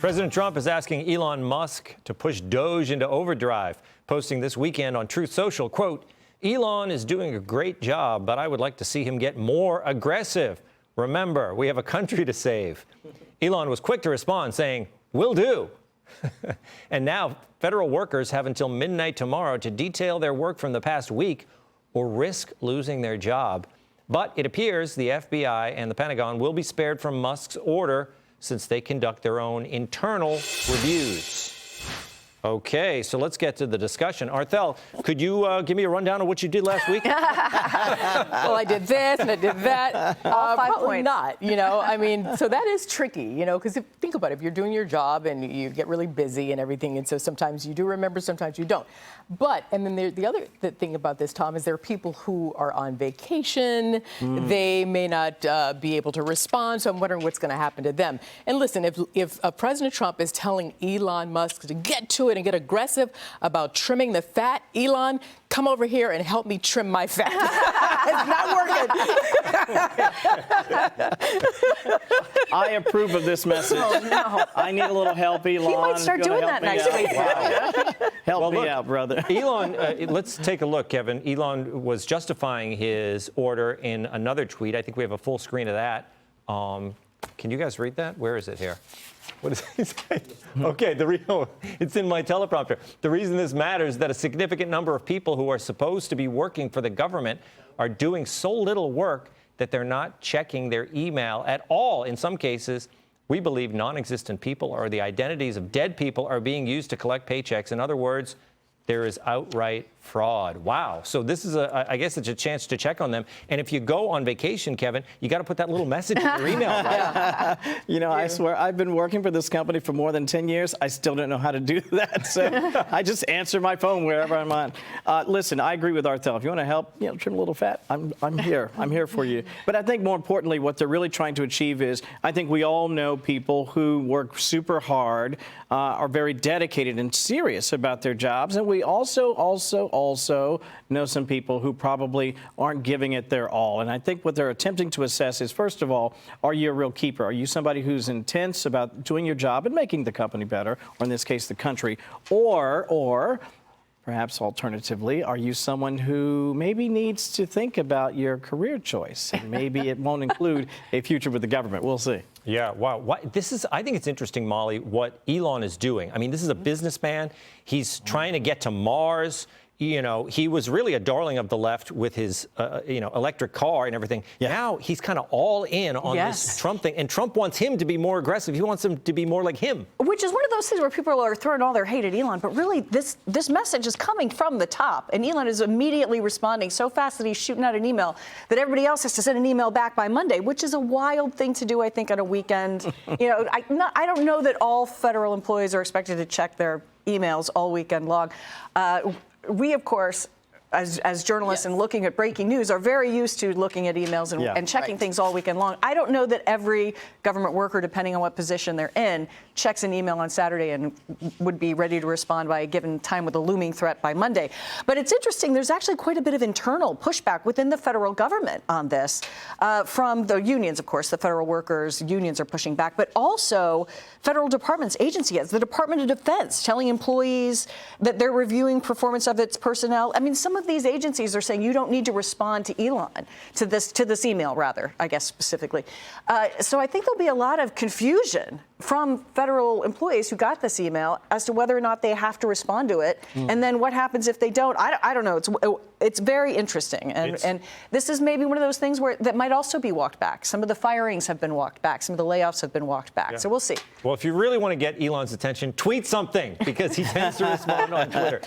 President Trump is asking Elon Musk to push Doge into overdrive, posting this weekend on Truth Social, quote, Elon is doing a great job, but I would like to see him get more aggressive. Remember, we have a country to save. Elon was quick to respond, saying, will do. And now federal workers have until midnight tomorrow to detail their work from the past week or risk losing their job. But it appears the FBI and the Pentagon will be spared from Musk's order since they conduct their own internal reviews. Okay, so let's get to the discussion. Arthel, could you give me a rundown of what you did last week? Well, I did this and I did that. All 5 probably points. not, I mean, so that is tricky, because think about it. If you're doing your job and you get really busy and everything, and so sometimes you do remember, sometimes you don't. But, and then the other thing about this, Tom, is there are people who are on vacation. They may not be able to respond, so I'm wondering what's going to happen to them. And listen, if President Trump is telling Elon Musk to get to it and get aggressive about trimming the fat, Elon, come over here and help me trim my fat. It's not working. I approve of this message. Oh, no. I need a little help, Elon. He might start doing that next week. Wow. Help me look, out, brother. Elon, let's take a look, Kevin. Elon was justifying his order in another tweet. I think we have a full screen of that. Can you guys read that? Where is it here? What does he say? Okay, it's in my teleprompter. The reason this matters is that a significant number of people who are supposed to be working for the government are doing so little work that they're not checking their email at all. In some cases, we believe non-existent people or the identities of dead people are being used to collect paychecks. In other words, there is outright fraud. Wow. So this is I guess it's a chance to check on them. And if you go on vacation, Kevin, you got to put that little message in your email, right? I swear, I've been working for this company for more than 10 years. I still don't know how to do that. So I just answer my phone wherever I'm on. Listen, I agree with Arthel. If you want to help, trim a little fat, I'm here. I'm here for you. But I think more importantly, what they're really trying to achieve is, I think we all know people who work super hard, are very dedicated and serious about their jobs. And we also know some people who probably aren't giving it their all. And I think what they're attempting to assess is, first of all, are you a real keeper? Are you somebody who's intense about doing your job and making the company better, or in this case, the country? Or perhaps alternatively, are you someone who maybe needs to think about your career choice? And maybe it won't include a future with the government. We'll see. Yeah, wow. I think it's interesting, Molly, what Elon is doing. I mean, this is a businessman. He's trying to get to Mars. He was really a darling of the left with his, electric car and everything. Yeah. Now he's kind of all in on this Trump thing. And Trump wants him to be more aggressive. He wants him to be more like him. Which is one of those things where people are throwing all their hate at Elon. But really, this message is coming from the top. And Elon is immediately responding so fast that he's shooting out an email that everybody else has to send an email back by Monday, which is a wild thing to do, I think, on a weekend. I don't know that all federal employees are expected to check their emails all weekend long. We, of course, as journalists and looking at breaking news, are very used to looking at emails and checking things all weekend long. I don't know that every government worker, depending on what position they're in, checks an email on Saturday and would be ready to respond by a given time with a looming threat by Monday. But it's interesting. There's actually quite a bit of internal pushback within the federal government on this from the unions, of course. The federal workers unions are pushing back, but also federal departments, agencies, the Department of Defense telling employees that they're reviewing performance of its personnel. I mean, some of these agencies are saying you don't need to respond to Elon, to this email, rather, I guess specifically. So I think there'll be a lot of confusion from federal employees who got this email as to whether or not they have to respond to it. And then what happens if they don't? I don't know. It's very interesting. And this is maybe one of those things that might also be walked back. Some of the firings have been walked back. Some of the layoffs have been walked back. So we'll see. Well, if you really want to get Elon's attention, tweet something, because he tends to respond on Twitter.